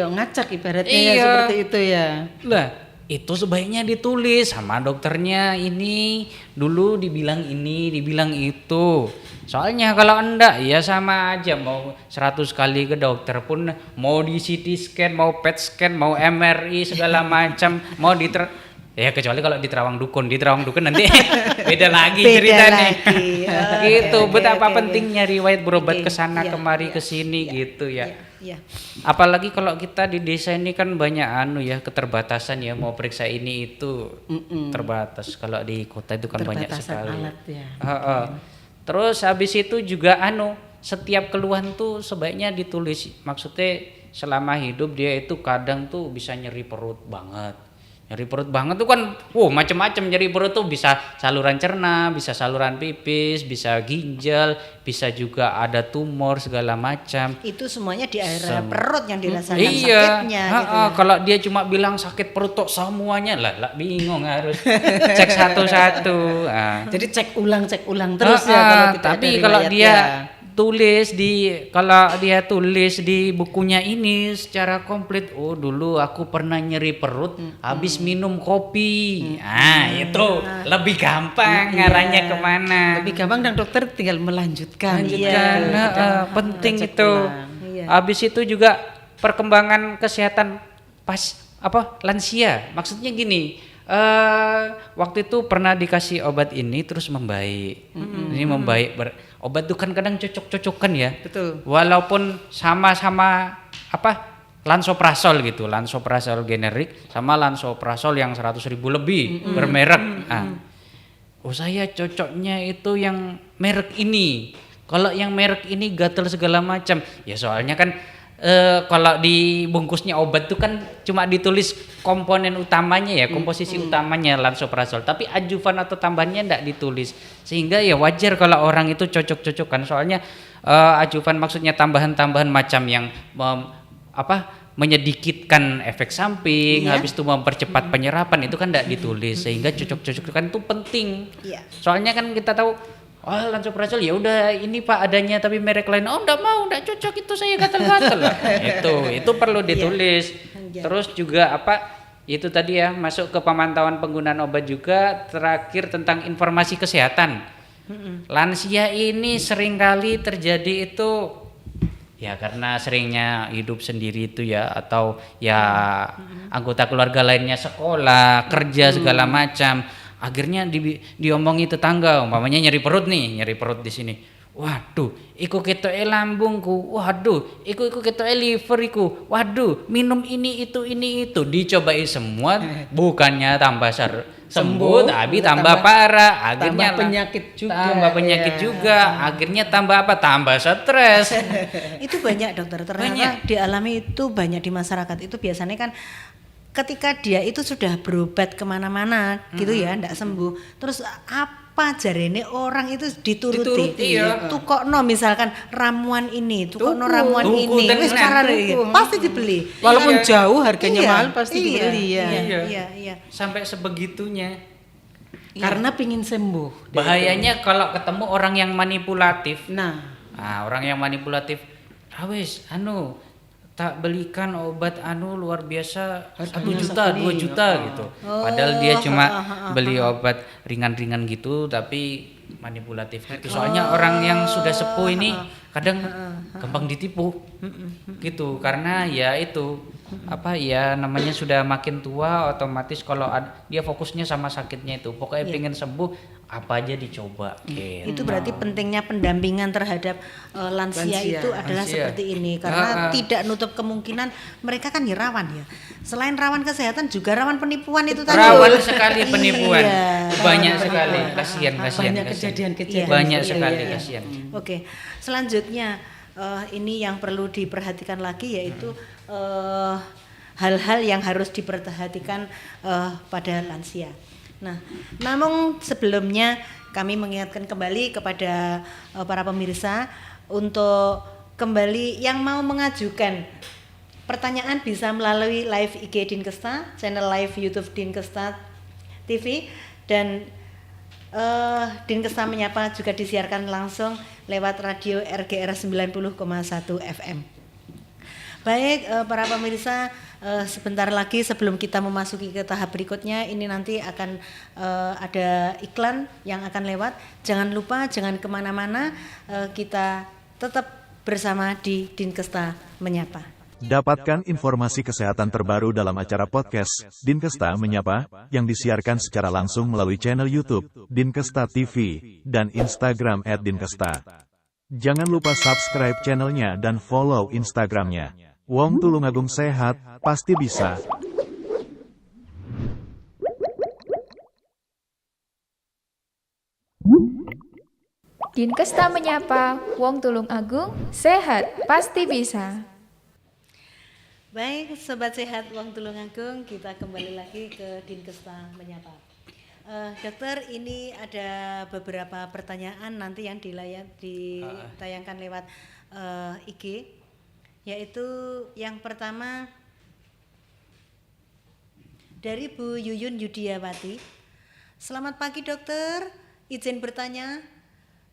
Iya, ngacak ibaratnya ya seperti itu ya. Lah, itu sebaiknya ditulis sama dokternya, ini dulu dibilang ini, dibilang itu. Soalnya kalau enggak ya sama aja, mau 100 kali ke dokter pun, mau di CT scan, mau PET scan, mau MRI segala macam, mau ya kecuali kalau di Terawang Dukun nanti beda lagi ceritanya. Gitu, betapa pentingnya riwayat berobat ke sana kemari ke sini gitu ya. Apalagi kalau kita di desa ini kan banyak keterbatasan ya, mau periksa ini itu terbatas. Kalau di kota itu kan banyak sekali. Alat ya. Terus habis itu juga setiap keluhan tuh sebaiknya ditulis. Maksudnya selama hidup dia itu kadang tuh bisa nyeri perut banget. Nyeri perut banget tuh kan, macam-macam nyeri perut tuh, bisa saluran cerna, bisa saluran pipis, bisa ginjal, bisa juga ada tumor segala macam. Itu semuanya di area perut yang dirasakan sakitnya. Gitu ya. Kalau dia cuma bilang sakit perut tuh semuanya lah bingung, harus cek satu-satu. Jadi cek ulang terus ya kalau tidak tapi ada kalau dia ya. Kalau dia tulis di bukunya ini secara komplit, dulu aku pernah nyeri perut habis minum kopi. Itu lebih gampang ngarahnya kemana. Lebih gampang dan dokter tinggal melanjutkan. Penting itu. Habis itu juga perkembangan kesehatan lansia. Maksudnya gini, waktu itu pernah dikasih obat ini terus membaik. Ini membaik. Obat itu kan kadang cocok-cocokan ya. Betul. Walaupun sama-sama lansoprazol gitu, lansoprazol generik sama lansoprazol yang 100.000 lebih bermerek. Saya cocoknya itu yang merek ini. Kalau yang merek ini gatal segala macam. Ya soalnya kan kalau di bungkusnya obat itu kan cuma ditulis komponen utamanya ya, komposisi utamanya lansoprazol, tapi adjuvan atau tambahannya enggak ditulis. Sehingga ya wajar kalau orang itu cocok-cocokan. Soalnya adjuvan maksudnya tambahan-tambahan macam yang menyedikitkan efek samping, habis itu mempercepat penyerapan, itu kan enggak ditulis. Sehingga cocok-cocokan itu penting. Soalnya kan kita tahu lansoprazol ya udah ini Pak adanya, tapi merek lain enggak cocok, itu saya gatal-gatal. itu perlu ditulis. Terus juga itu tadi ya, masuk ke pemantauan penggunaan obat juga. Terakhir tentang informasi kesehatan. Lansia ini seringkali terjadi itu ya karena seringnya hidup sendiri itu ya, atau ya anggota keluarga lainnya sekolah, kerja segala macam. Akhirnya diomongi tetangga, umpamanya nyeri perut di sini. Waduh, iku ketoke lambungku. Waduh, iku ketoke liver iku. Waduh, minum ini itu. Dicobai semua, bukannya tambah sembuh, tapi tambah parah. Akhirnya tambah penyakit juga. Akhirnya tambah tambah stres. Itu banyak dokter, ternyata dialami itu banyak di masyarakat. Itu biasanya kan ketika dia itu sudah berobat kemana-mana gitu ya, ndak sembuh, terus apa jarene orang itu dituruti. Tukokno misalkan ramuan ini, tukokno ramuan ini, wis pasti dibeli. Walaupun jauh harganya mahal pasti dibeli ya. Iya. Sampai sebegitunya. Karena pingin sembuh. Bahayanya kalau ketemu orang yang manipulatif. Orang yang manipulatif, tak belikan obat luar biasa 1 juta 2 juta gitu. Padahal dia cuma beli obat ringan-ringan gitu, tapi manipulatif gitu. Soalnya orang yang sudah sepuh ini kadang gampang ditipu gitu, karena ya itu namanya sudah makin tua, otomatis kalau dia fokusnya sama sakitnya itu, pokoknya pengen sembuh, apa aja dicoba. Itu berarti pentingnya pendampingan terhadap lansia itu adalah seperti ini, karena tidak nutup kemungkinan mereka kan rawan ya. Selain rawan kesehatan juga rawan penipuan itu tadi. Rawan sekali penipuan. Banyak sekali, kasihan. Banyak kejadian-kejadian. Banyak sekali kasihan. Oke. Selanjutnya ini yang perlu diperhatikan lagi, yaitu hal-hal yang harus diperhatikan pada lansia. Nah, namun sebelumnya kami mengingatkan kembali kepada para pemirsa untuk kembali yang mau mengajukan pertanyaan bisa melalui live IG Dinkesta, channel live YouTube Dinkesta TV, dan Dinkesta Menyapa juga disiarkan langsung lewat radio RGR 90,1 FM. Baik, para pemirsa, sebentar lagi sebelum kita memasuki ke tahap berikutnya, ini nanti akan ada iklan yang akan lewat. Jangan lupa, jangan kemana-mana, kita tetap bersama di Dinkesta Menyapa. Dapatkan informasi kesehatan terbaru dalam acara podcast Dinkesta Menyapa yang disiarkan secara langsung melalui channel YouTube Dinkesta TV dan Instagram @dinkesta. Jangan lupa subscribe channelnya dan follow Instagramnya. Wong Tulungagung sehat, pasti bisa. Dinkesta Menyapa, Wong Tulungagung sehat, pasti bisa. Baik, Sobat Sehat Wong Tulungagung, kita kembali lagi ke Dinkesta Menyapa. Dokter, ini ada beberapa pertanyaan nanti yang ditayangkan lewat IG, yaitu yang pertama dari Bu Yuyun Yudiawati. Selamat pagi dokter, izin bertanya,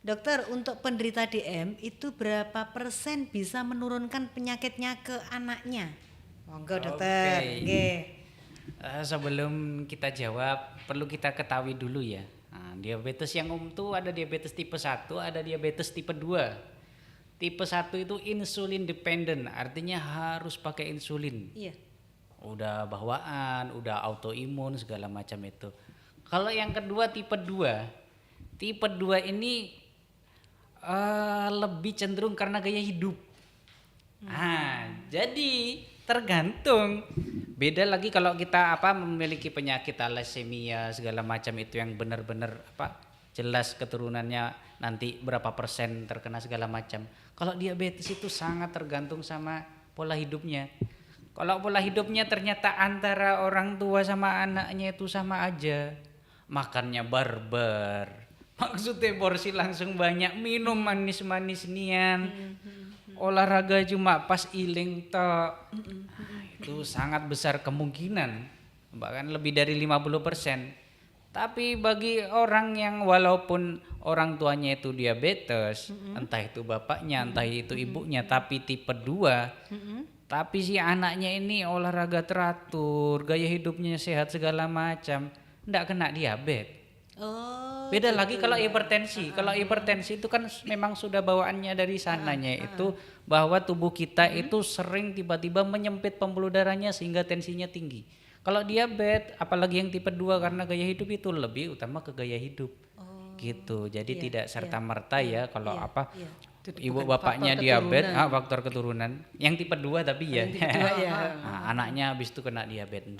dokter, untuk penderita DM itu berapa persen bisa menurunkan penyakitnya ke anaknya? Monggo dokter. Oke. Sebelum kita jawab, perlu kita ketahui dulu ya. Nah, diabetes yang tuh ada diabetes tipe 1, ada diabetes tipe 2. Tipe 1 itu insulin dependent, artinya harus pakai insulin. Iya. Udah bawaan, udah autoimun segala macam itu. Kalau yang kedua tipe 2. Tipe 2 ini lebih cenderung karena gaya hidup. Jadi tergantung. Beda lagi kalau kita memiliki penyakit thalassemia segala macam itu yang benar-benar jelas keturunannya nanti berapa persen terkena segala macam. Kalau diabetes itu sangat tergantung sama pola hidupnya. Kalau pola hidupnya ternyata antara orang tua sama anaknya itu sama aja, makannya barbar, maksudnya porsi langsung banyak, minum manis-manis nian, olahraga cuma pas iling tok. Itu sangat besar kemungkinan, bahkan lebih dari 50%. Tapi bagi orang yang walaupun orang tuanya itu diabetes, entah itu bapaknya, entah itu ibunya, tapi tipe 2, tapi si anaknya ini olahraga teratur, gaya hidupnya sehat segala macam, enggak kena diabetes. Beda lagi kalau hipertensi. Kalau hipertensi itu kan memang sudah bawaannya dari sananya itu bahwa tubuh kita itu sering tiba-tiba menyempit pembuluh darahnya sehingga tensinya tinggi. Kalau diabetes, apalagi yang tipe 2 karena gaya hidup itu lebih utama ke gaya hidup. Gitu. Jadi tidak serta-merta ya kalau ibu bapaknya diabetes, faktor keturunan. Yang tipe 2 tapi ya. Nah, anaknya habis itu kena diabetes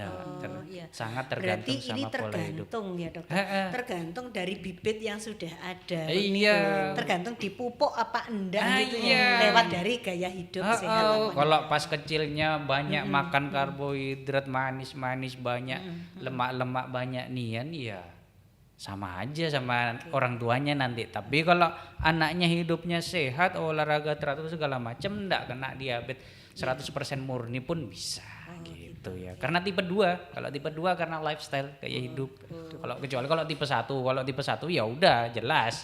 sangat tergantung berarti sama pola hidup. Tergantung ya dokter. Tergantung dari bibit yang sudah ada. Iya. Tergantung dipupuk apa enggak gitu ya. Lewat dari gaya hidup sehat. Kalau pas kecilnya banyak makan karbohidrat manis-manis, banyak lemak-lemak banyak nian ya sama aja sama orang tuanya nanti. Tapi kalau anaknya hidupnya sehat, olahraga teratur segala macam, enggak kena diabetes 100% murni pun bisa gitu ya. Karena tipe 2, kalau tipe 2 karena lifestyle gaya hidup. Kecuali kalau tipe 1 ya udah jelas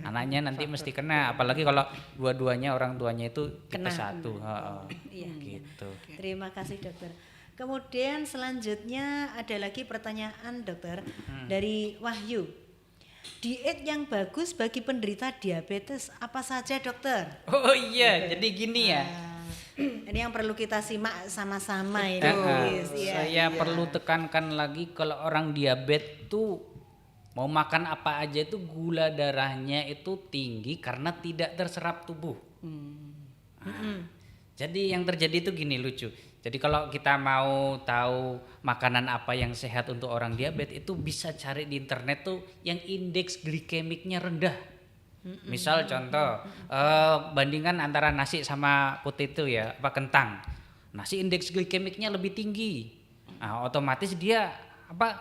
anaknya nanti mesti kena, apalagi kalau dua-duanya orang tuanya itu tipe 1. Gitu. Terima kasih dokter. Kemudian selanjutnya ada lagi pertanyaan dokter dari Wahyu. Diet yang bagus bagi penderita diabetes apa saja dokter? Oh iya, jadi gini ya. Ini yang perlu kita simak sama-sama ini. Saya perlu tekankan lagi kalau orang diabetes tuh mau makan apa aja itu gula darahnya itu tinggi karena tidak terserap tubuh. Jadi yang terjadi itu gini, lucu. Jadi kalau kita mau tahu makanan apa yang sehat untuk orang diabetes itu bisa cari di internet tuh yang indeks glikemiknya rendah. Misal contoh bandingkan antara nasi sama potato ya, kentang. Nasi indeks glikemiknya lebih tinggi. Nah, otomatis dia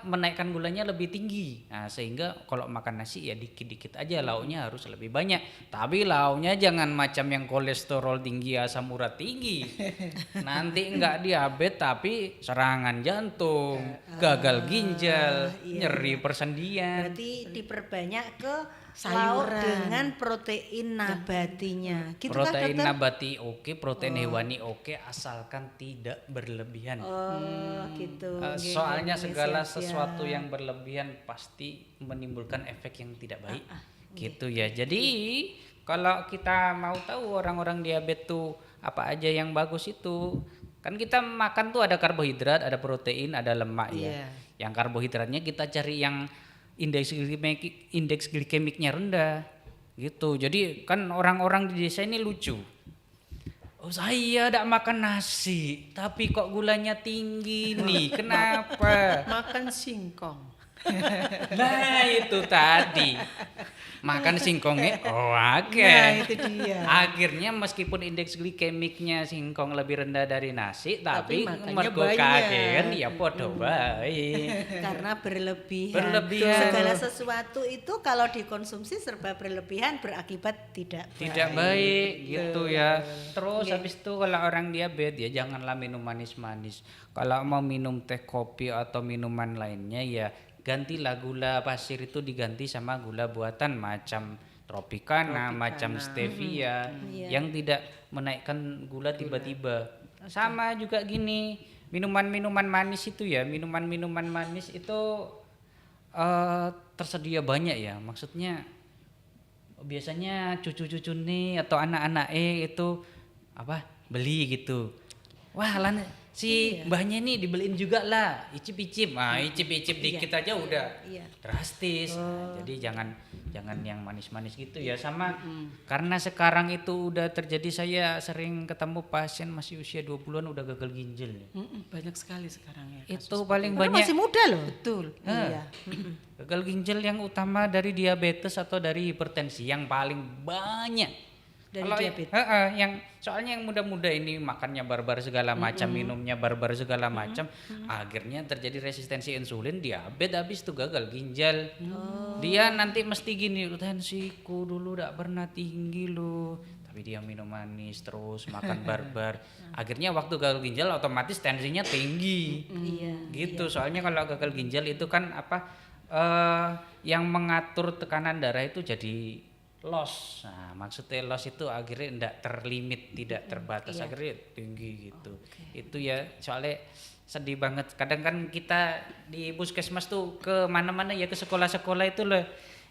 menaikkan gulanya lebih tinggi. Nah, sehingga kalau makan nasi ya dikit-dikit aja, lauknya harus lebih banyak. Tapi lauknya jangan macam yang kolesterol tinggi, asam urat tinggi. Nanti enggak diabetes tapi serangan jantung, gagal ginjal, nyeri persendian. Berarti diperbanyak ke lauk sayuran. dengan protein nabatinya. Gitu kah, Protein dokter? nabati oke, protein hewani oke, asalkan tidak berlebihan. Oh, gitu. Nggih, Soalnya nggih, segala siap-siap. sesuatu yang berlebihan pasti menimbulkan efek yang tidak baik. Gitu ya. Jadi kalau kita mau tahu orang-orang diabetes tuh apa aja yang bagus itu, kan kita makan tuh ada karbohidrat, ada protein, ada lemak ya. Iya. Yang karbohidratnya kita cari yang indeks glikemiknya rendah. Gitu. Jadi kan orang-orang di desa ini lucu. Oh saya tidak makan nasi, tapi kok gulanya tinggi nih, kenapa? Makan singkong. Nah itu tadi, makan singkongnya, oke. Nah, itu dia. Akhirnya meskipun indeks glikemiknya singkong lebih rendah dari nasi, tapi makannya mergo banyak. kagen ya podo baik. Karena berlebihan. Berlebihan. Segala sesuatu itu kalau dikonsumsi serba berlebihan berakibat tidak Tidak baik gitu ya. Terus habis itu kalau orang diabetes ya janganlah minum manis-manis. Kalau mau minum teh, kopi atau minuman lainnya ya gantilah gula pasir itu diganti sama gula buatan macam Tropicana, macam stevia yang tidak menaikkan gula tiba-tiba. Sama juga gini, minuman-minuman manis itu ya, minuman-minuman manis itu tersedia banyak ya. Maksudnya biasanya cucu-cucu nih atau anak-anak itu apa beli gitu. Wah si mbahnya nih dibeliin juga lah, icip-icip. Nah, icip-icip dikit aja udah drastis. Nah, jadi jangan yang manis-manis gitu ya. Sama karena sekarang itu udah terjadi, saya sering ketemu pasien masih usia 20-an udah gagal ginjal. Banyak sekali sekarang ya. Itu paling Padahal banyak. masih muda loh. Betul. Iya. Gagal ginjal yang utama dari diabetes atau dari hipertensi yang paling banyak. Dari Kalau diabetes. yang soalnya yang muda-muda ini makannya barbar segala macam, minumnya barbar segala macam, akhirnya terjadi resistensi insulin, diabetes, habis itu gagal ginjal. Dia nanti mesti gini, tensiku dulu tidak pernah tinggi loh, tapi dia minum manis terus, makan barbar. Akhirnya waktu gagal ginjal otomatis tensinya tinggi. Gitu. Soalnya kalau gagal ginjal itu kan apa yang mengatur tekanan darah itu jadi loss. Nah, maksudnya loss itu akhirnya tidak terlimit, tidak terbatas, akhirnya tinggi gitu. Itu ya soalnya sedih banget. Kadang kan kita di puskesmas tuh ke mana-mana ya, ke sekolah-sekolah itu loh.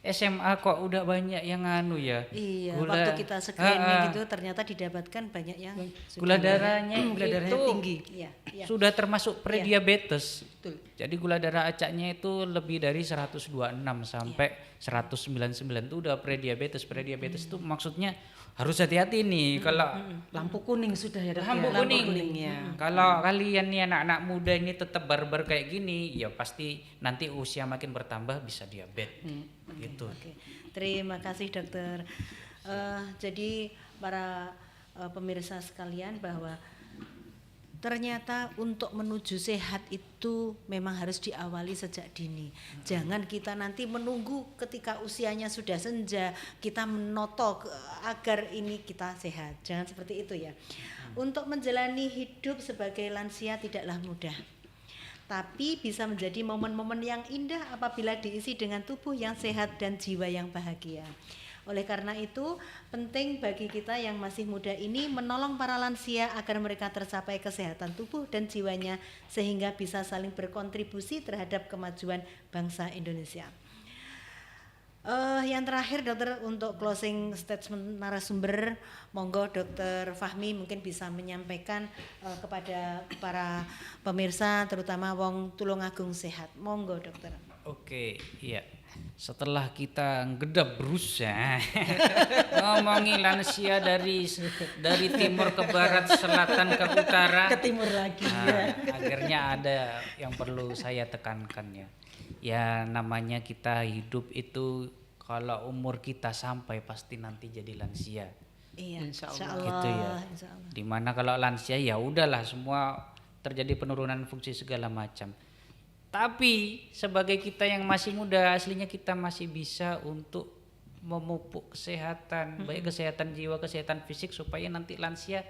SMA kok udah banyak yang nganu ya. Iya, Gula, waktu kita screening gitu ternyata didapatkan banyak yang gula darahnya Gula darahnya itu tinggi. Iya, iya. sudah termasuk prediabetes. Betul. Jadi gula darah acaknya itu lebih dari 126 sampai 199 itu udah prediabetes. Prediabetes itu maksudnya harus hati-hati nih kalau Lampu kuning sudah ya, Dok, ya? lampu kuning. ya. Kalau kalian nih anak-anak muda ini tetap barbar kayak gini, ya pasti nanti usia makin bertambah bisa diabetes. Gitu. Oke. Terima kasih dokter. Jadi para pemirsa sekalian bahwa ternyata untuk menuju sehat itu memang harus diawali sejak dini. Jangan kita nanti menunggu ketika usianya sudah senja kita menotok agar ini kita sehat. Jangan seperti itu ya. Untuk menjalani hidup sebagai lansia tidaklah mudah. Tapi bisa menjadi momen-momen yang indah apabila diisi dengan tubuh yang sehat dan jiwa yang bahagia. Oleh karena itu, penting bagi kita yang masih muda ini menolong para lansia agar mereka tercapai kesehatan tubuh dan jiwanya sehingga bisa saling berkontribusi terhadap kemajuan bangsa Indonesia. Yang terakhir dokter, untuk closing statement narasumber, monggo dokter Fahmi mungkin bisa menyampaikan kepada para pemirsa terutama wong Tulungagung sehat. Monggo dokter. Oke, iya. Setelah kita ngedap berusaha ngomongin lansia dari timur ke barat, selatan ke utara, Ke timur lagi. akhirnya ada yang perlu saya tekankan ya. Ya namanya kita hidup itu kalau umur kita sampai pasti nanti jadi lansia. Iya, Insya insya Allah. Allah. Gitu ya. Insya Allah. Dimana kalau lansia ya udahlah semua terjadi penurunan fungsi segala macam. Tapi sebagai kita yang masih muda, aslinya kita masih bisa untuk memupuk kesehatan, baik kesehatan jiwa, kesehatan fisik supaya nanti lansia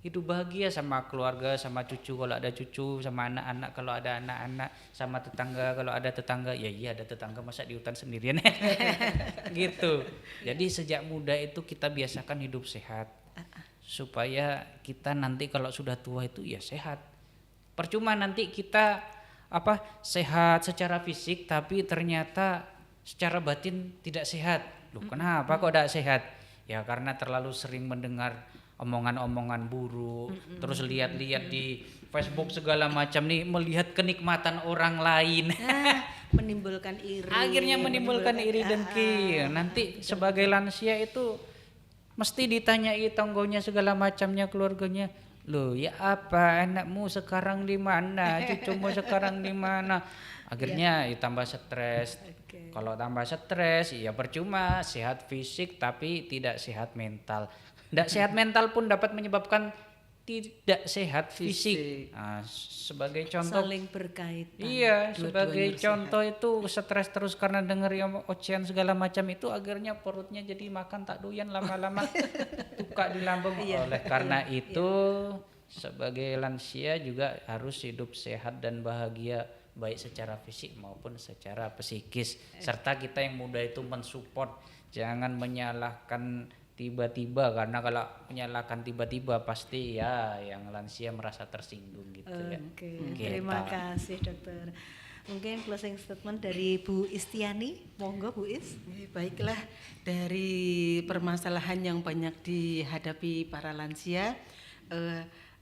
hidup bahagia sama keluarga, sama cucu kalau ada cucu, sama anak-anak kalau ada anak-anak, sama tetangga kalau ada tetangga. Ya iya ada tetangga, masa di hutan sendirian gitu. Jadi sejak muda itu kita biasakan hidup sehat supaya kita nanti kalau sudah tua itu ya sehat. Percuma nanti kita sehat secara fisik tapi ternyata secara batin tidak sehat. Loh kenapa kok tidak sehat? Ya karena terlalu sering mendengar omongan-omongan buruk, terus lihat-lihat di Facebook segala macam nih, melihat kenikmatan orang lain. Menimbulkan iri. Akhirnya menimbulkan iri dengki. Nanti sebagai lansia itu mesti ditanyai tonggonya segala macamnya, keluarganya. Loh ya apa, anakmu sekarang di mana, cucumu sekarang di mana? Akhirnya ya tambah stres. Kalau tambah stres ya percuma, sehat fisik tapi tidak sehat mental. Tidak sehat mental pun dapat menyebabkan tidak sehat fisik. Nah, sebagai contoh saling berkaitan. Iya, sebagai contoh itu stres terus karena dengar ocehan segala macam itu, akhirnya perutnya jadi makan tak doyan, lama-lama tukak di lambung. Oleh karena itu sebagai lansia juga harus hidup sehat dan bahagia, baik secara fisik maupun secara psikis. Serta kita yang muda itu mensupport, jangan menyalahkan tiba-tiba, karena kalau menyalahkan tiba-tiba pasti ya yang lansia merasa tersinggung gitu ya. Terima kasih dokter. Mungkin closing statement dari Bu Istiani, monggo Bu Is. Baiklah, dari permasalahan yang banyak dihadapi para lansia,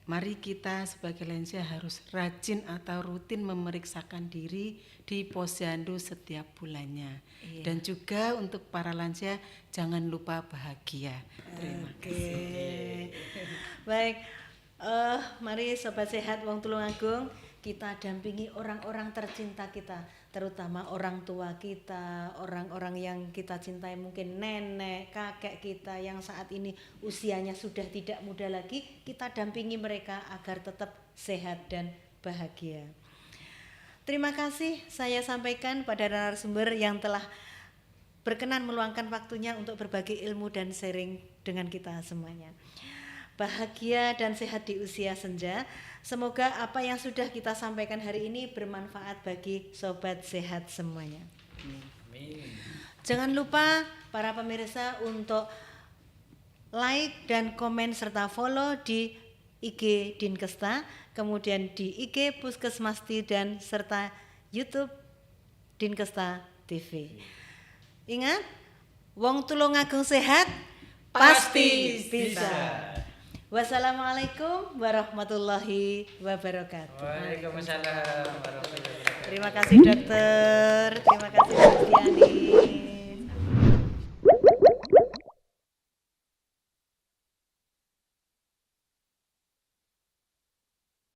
mari kita sebagai lansia harus rajin atau rutin memeriksakan diri di posyandu setiap bulannya. Dan juga untuk para lansia jangan lupa bahagia. Terima kasih. Baik, mari Sobat Sehat Wong Tulungagung, kita dampingi orang-orang tercinta kita, terutama orang tua kita, orang-orang yang kita cintai, mungkin nenek, kakek kita yang saat ini usianya sudah tidak muda lagi, kita dampingi mereka agar tetap sehat dan bahagia. Terima kasih saya sampaikan pada narasumber yang telah berkenan meluangkan waktunya untuk berbagi ilmu dan sharing dengan kita semuanya. Bahagia dan sehat di usia senja. Semoga apa yang sudah kita sampaikan hari ini bermanfaat bagi Sobat Sehat semuanya. Amin. Jangan lupa para pemirsa untuk like dan komen serta follow di IG Dinkesta, kemudian di IG Puskesmasti dan serta YouTube Dinkesta TV. Ingat, wong Tulungagung sehat pasti bisa. Wassalamualaikum warahmatullahi wabarakatuh. Waalaikumsalam warahmatullahi wabarakatuh. Terima kasih dokter, terima kasih Bu Diani.